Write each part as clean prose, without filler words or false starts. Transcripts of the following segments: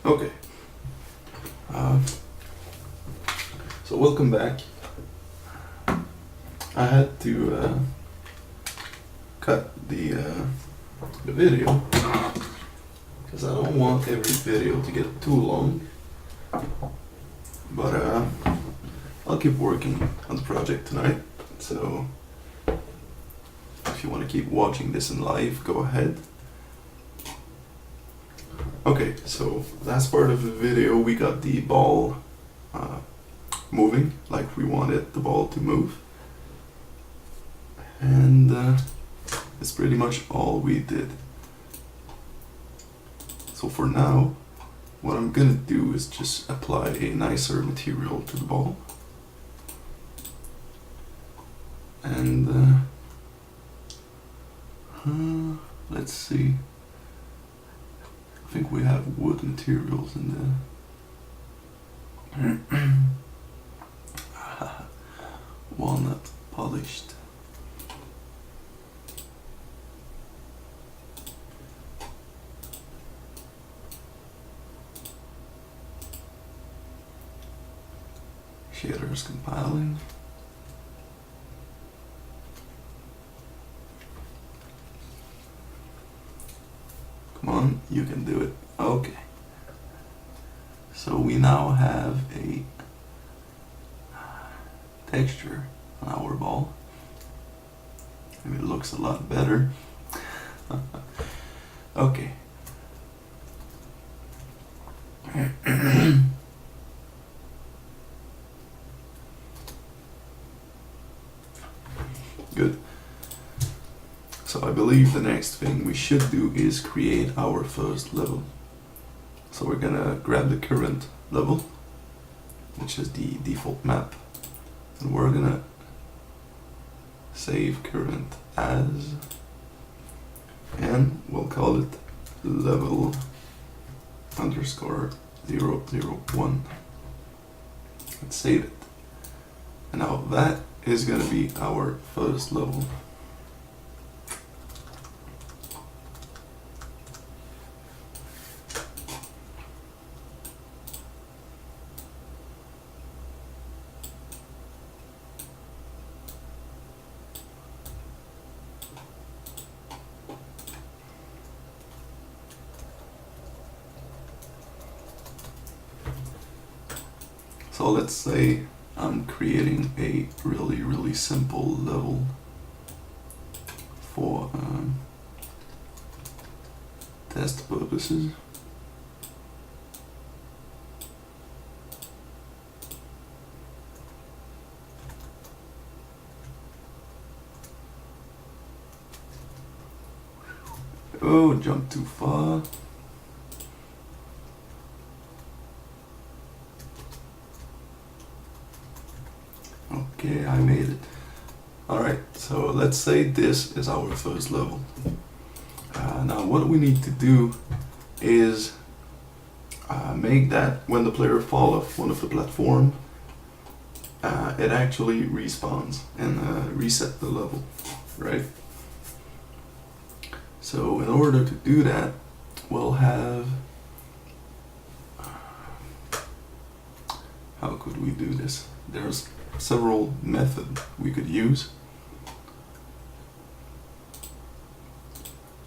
Okay. Uh, so welcome back. I had to cut the video because I don't want every video to get too long. But I'll keep working on the project tonight. So if you want to keep watching this in live, go ahead. Okay, so last part of the video we got the ball moving like we wanted the ball to move, and it's pretty much all we did. So for now, what I'm gonna do is just apply a nicer material to the ball, and let's see. I think we have wood materials in there. Walnut polished. Shaders compiling. Come on, you can do it. Okay. So we now have a texture on our ball. And it looks a lot better. Okay. Good. So I believe the next thing we should do is create our first level. So we're gonna grab the current level, which is the default map, and we're gonna save current as, and we'll call it level underscore 001. Let's save it. And now that is gonna be our first level. So let's say I'm creating a really simple level for test purposes. Oh, jump too far. Okay, I made it. Alright, so let's say this is our first level. Now what we need to do is make that when the player falls off one of the platform, it actually respawns and reset the level, right? So in order to do that, we'll have... How could we do this? There's several methods we could use.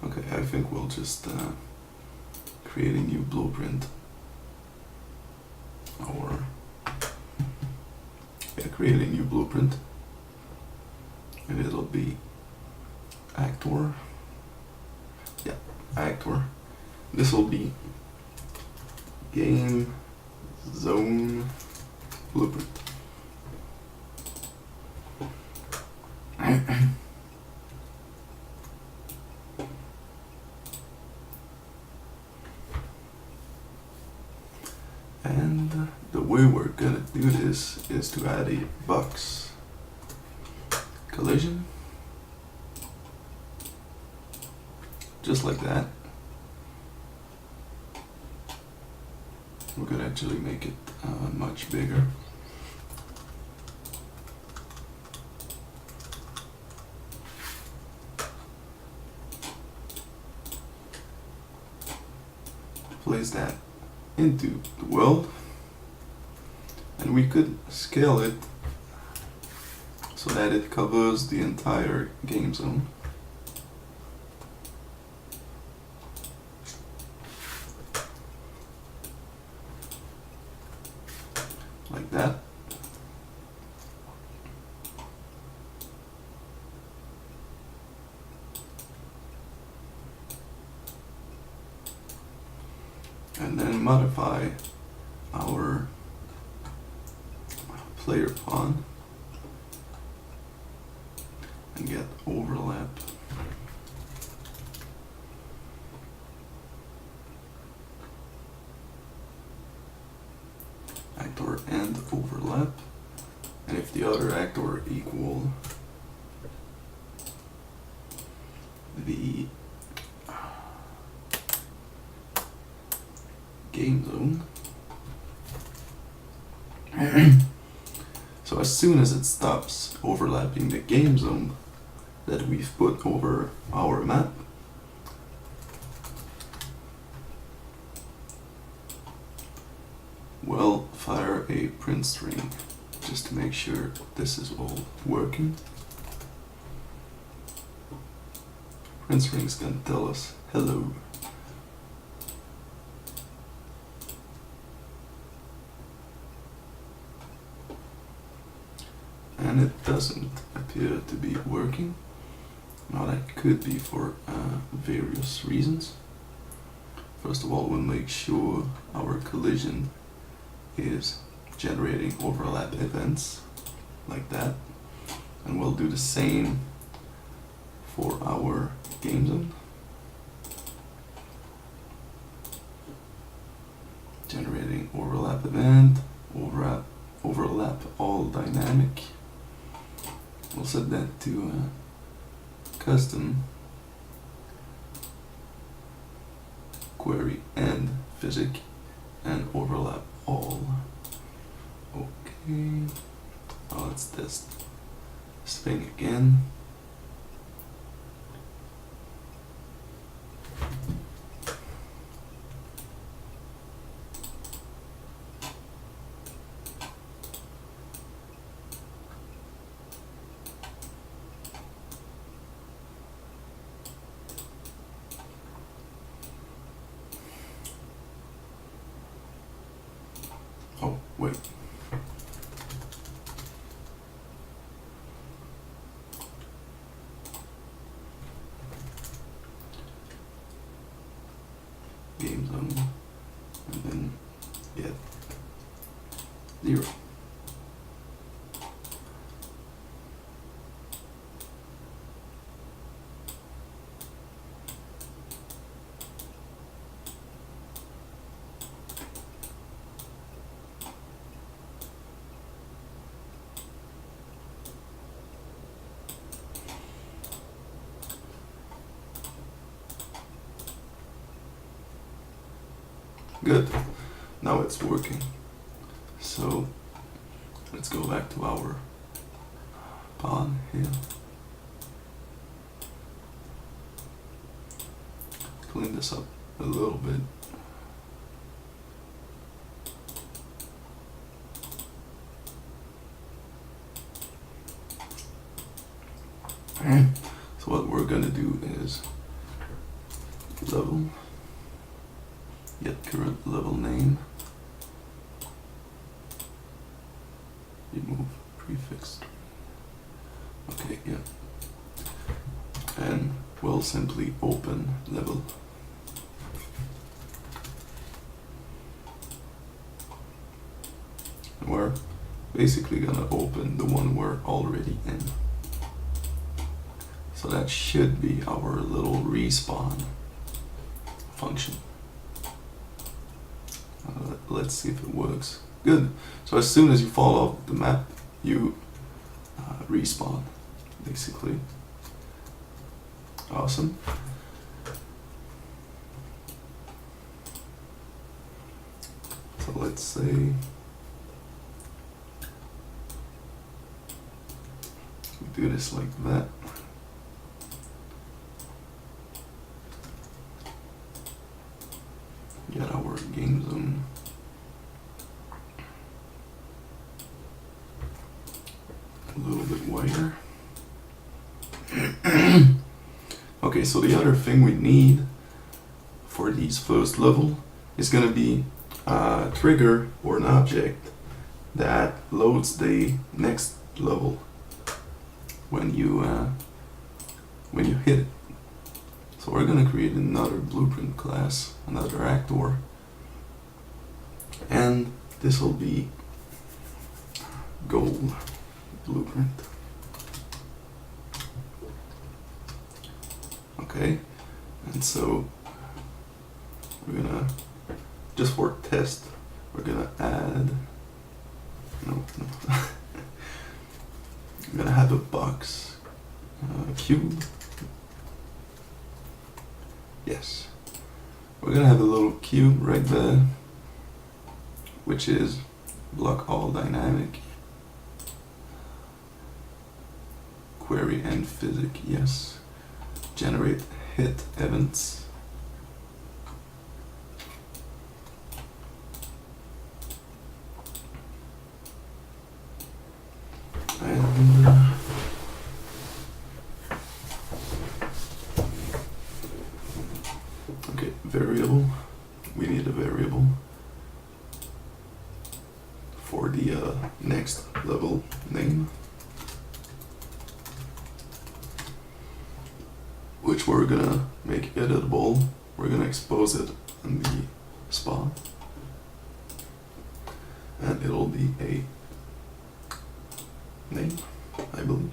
Okay, I think we'll just create a new blueprint. Or create a new blueprint, and it'll be actor. Yeah, actor. This will be game zone blueprint. And the way we're gonna do this is to add a box collision, just like that. We could actually make it much bigger. Place that into the world, and we could scale it so that it covers the entire game zone. Like that. And then modify our player pawn and get overlap. Actor and overlap. And if the other actor equal the game zone. So as soon as it stops overlapping the game zone that we've put over our map, we'll fire a print string just to make sure this is all working. Print string's gonna tell us hello. And it doesn't appear to be working. Now that could be for various reasons. First of all, we'll make sure our collision is generating overlap events like that, and we'll do the same for our game zone. Generating overlap event, overlap all dynamic. We'll set that to custom query and physic and overlap all. Okay, now let's test this thing again. Oh, wait. Game zone, and then get 0. Good, now it's working. So let's go back to our pawn here. Clean this up a little bit. So what we're gonna do is level, get current level name, remove prefix. Okay, yeah. And we'll simply open level. And we're basically gonna open the one we're already in. So that should be our little respawn function. Let's see if it works. Good. So as soon as you fall off the map, you respawn, basically. Awesome. So let's say we do this like that. Get our game zone. Okay, so the other thing we need for these first level is gonna be a trigger or an object that loads the next level when you hit it. So we're gonna create another blueprint class, another actor, and this will be gold blueprint. Okay, and so we're gonna, just for test, we're gonna add, no. I'm gonna have a box, cube. Yes, we're gonna have a little cube right there, which is block all dynamic, query and physic. Yes, generate hit events. And okay, variable. We need a variable for the next level name, which we're gonna make editable. We're gonna expose it in the spot, and it'll be a name, I believe.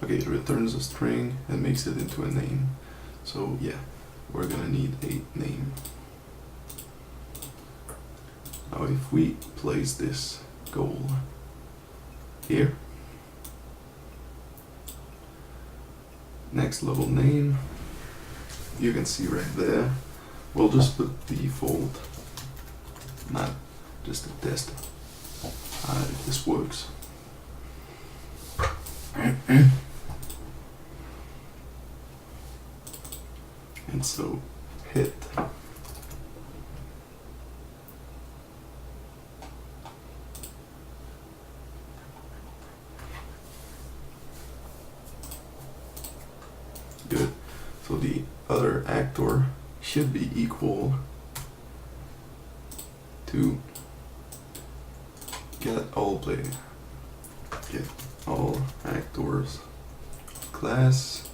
Okay, it returns a string and makes it into a name. So yeah, we're gonna need a name. Now if we place this goal here, next level name, you can see right there, we'll just put default, not just a test if this works. And so hit. Good. So the other actor should be equal to get all actors class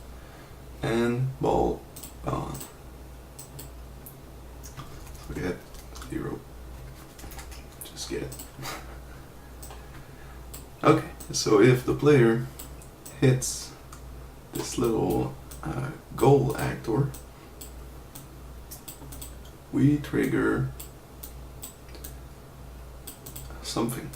and ball on. So get 0. Just get. Okay, so if the player hits this little goal actor, we trigger something.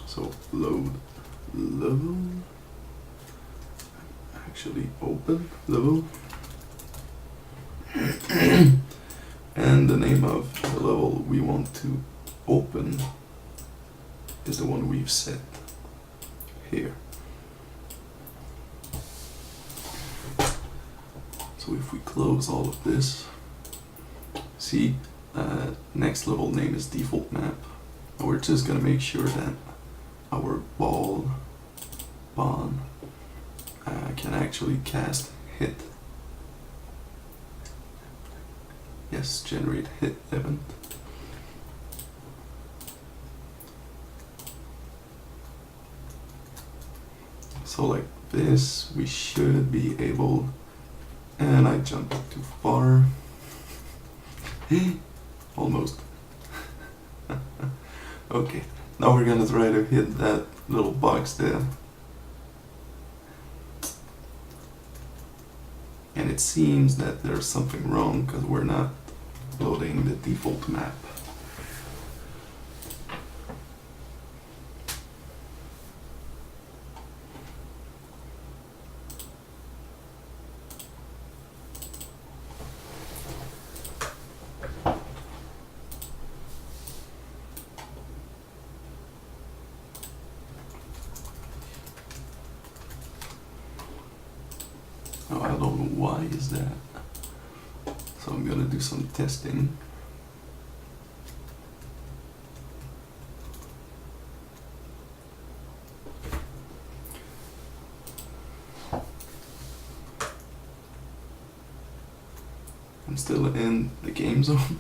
So load level, actually open level, and the name of the level we want to open is the one we've set here. So if we close all of this, see, next level name is default map. We're just gonna make sure that our ball pawn can actually cast hit. Yes, generate hit event. So like this, we should be able, and I jumped too far. Almost. Okay, now we're gonna try to hit that little box there. And it seems that there's something wrong because we're not loading the default map. Now I don't know why is that. So I'm gonna do some testing. I'm still in the game zone.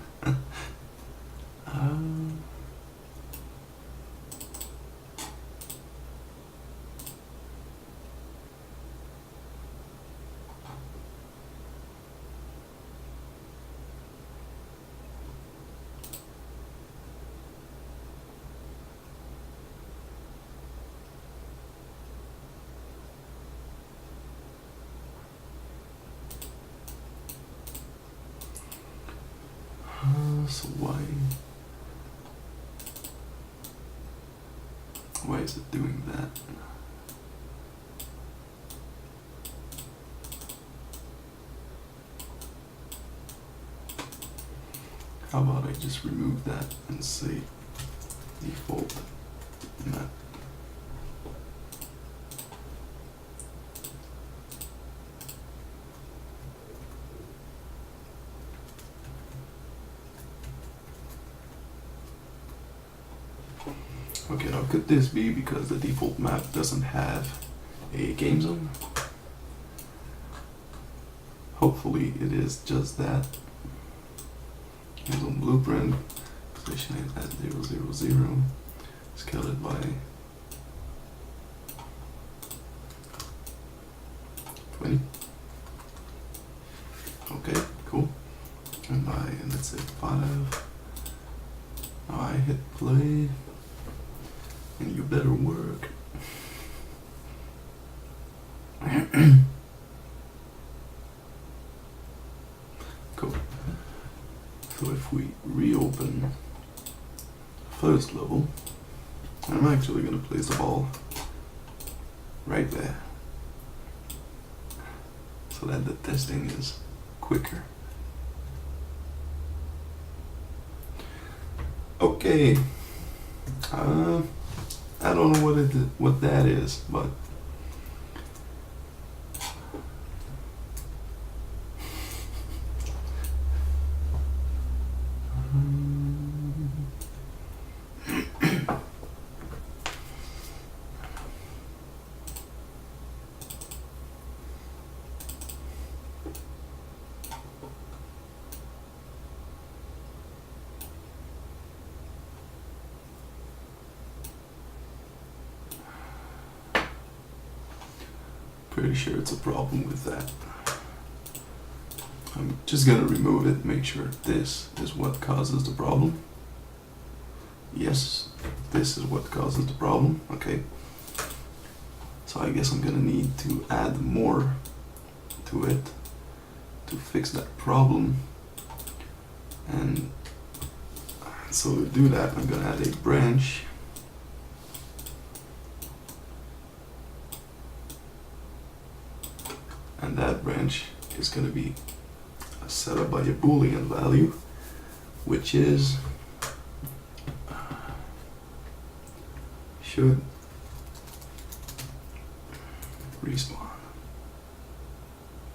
So why is it doing that? How about I just remove that and say default map. Okay, now could this be because the default map doesn't have a game zone? Hopefully it is just that. Game zone blueprint, position it at 0, 0, 0, scale it by 20. Okay, cool. And by, let's say 5. Now I hit play. And you better work. Cool. So if we reopen first level, I'm actually going to place the ball right there so that the testing is quicker. Okay. I don't know what that is, but pretty sure it's a problem with that. I'm just gonna remove it, make sure this is what causes the problem. Yes, this is what causes the problem, okay. So I guess I'm gonna need to add more to it to fix that problem. And so to do that, I'm gonna add a branch. And that branch is going to be set up by a Boolean value, which is should respawn,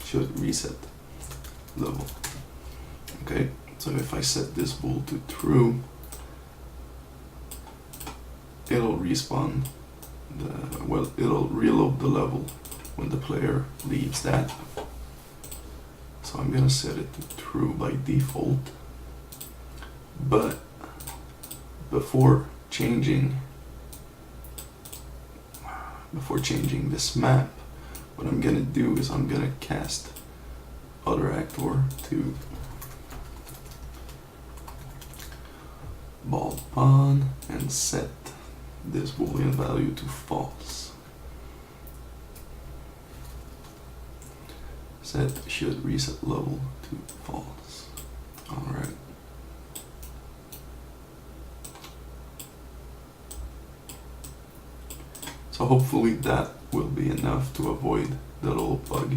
should reset level. Okay, so if I set this bool to true, it'll respawn it'll reload the level when the player leaves that. So I'm gonna set it to true by default, but before changing this map, what I'm gonna do is I'm gonna cast other actor to ball pawn and set this Boolean value to false. Set should reset level to false. Alright. So hopefully that will be enough to avoid the little bug.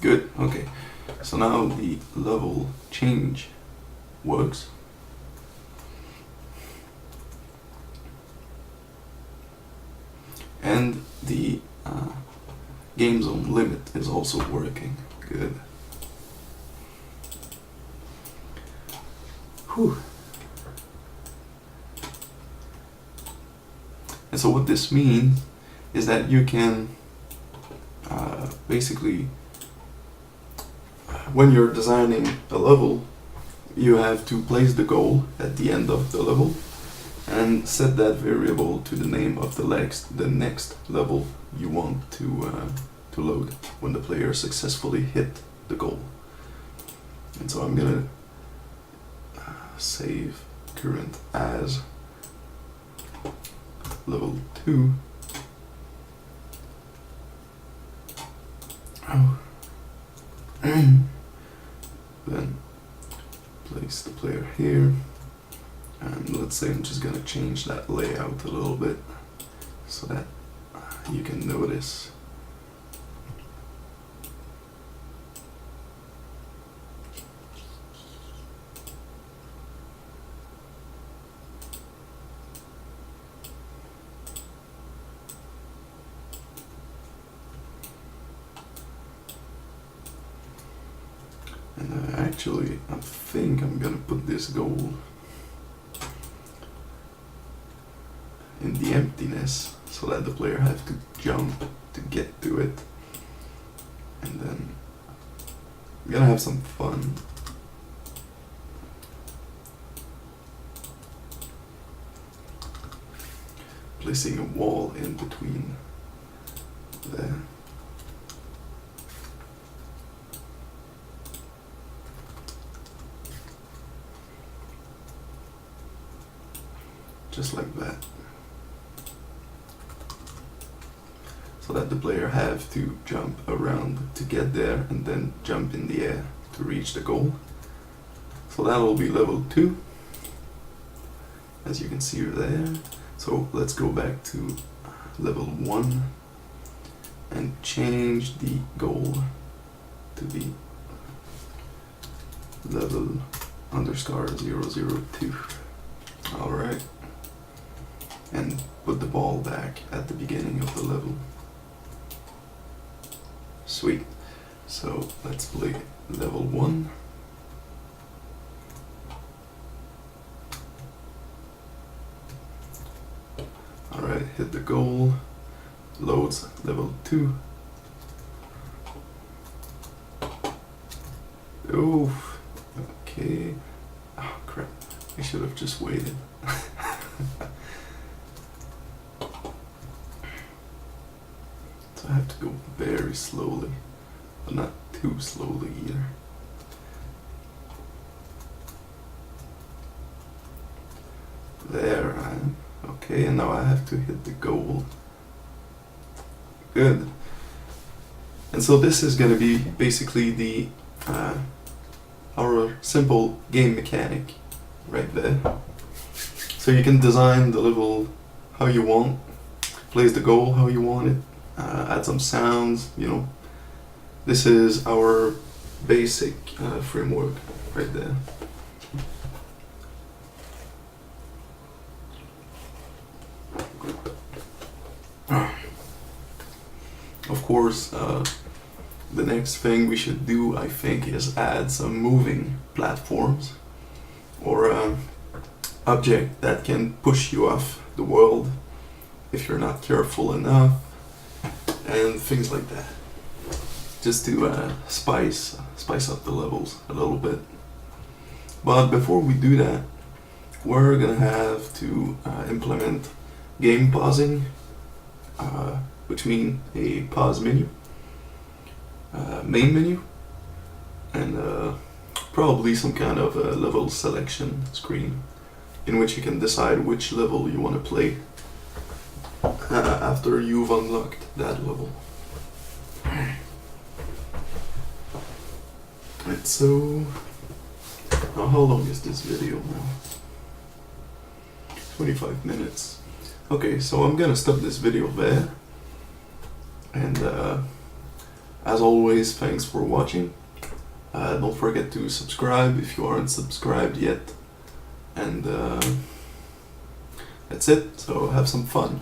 Good, okay. So now the level change works. and the game zone limit is also working. Good. Whew. And so what this means is that you can basically, when you're designing a level, you have to place the goal at the end of the level and set that variable to the name of the next level you want to load when the player successfully hit the goal. And so I'm gonna save current as level 2. Oh. Then place the player here, and let's say I'm just gonna change that layout a little bit so that you can notice. And actually, I think I'm gonna put this goal in the emptiness so that the player has to jump to get to it. And then I'm gonna have some fun. Placing a wall in between there. Just like that. So that the player have to jump around to get there and then jump in the air to reach the goal. So that will be level 2, as you can see there. So let's go back to level 1 and change the goal to the level _002. Alright. And put the ball back at the beginning of the level. Sweet. So let's play level 1. Alright, hit the goal. Loads level 2. Oof. Okay. Oh crap. I should have just waited. So I have to go very slowly, but not too slowly either. There I am. Okay, and now I have to hit the goal. Good. And so this is going to be basically the our simple game mechanic right there. So you can design the level how you want, place the goal how you want it, add some sounds, you know. This is our basic framework right there. Of course, the next thing we should do, I think, is add some moving platforms or object that can push you off the world if you're not careful enough, and things like that, just to spice up the levels a little bit. But before we do that, we're gonna have to implement game pausing, which means a pause menu, main menu, and probably some kind of a level selection screen in which you can decide which level you want to play after you've unlocked that level. Right, so now how long is this video now? 25 minutes. Okay, so I'm gonna stop this video there, and as always, thanks for watching. Don't forget to subscribe if you aren't subscribed yet, and that's it, so have some fun.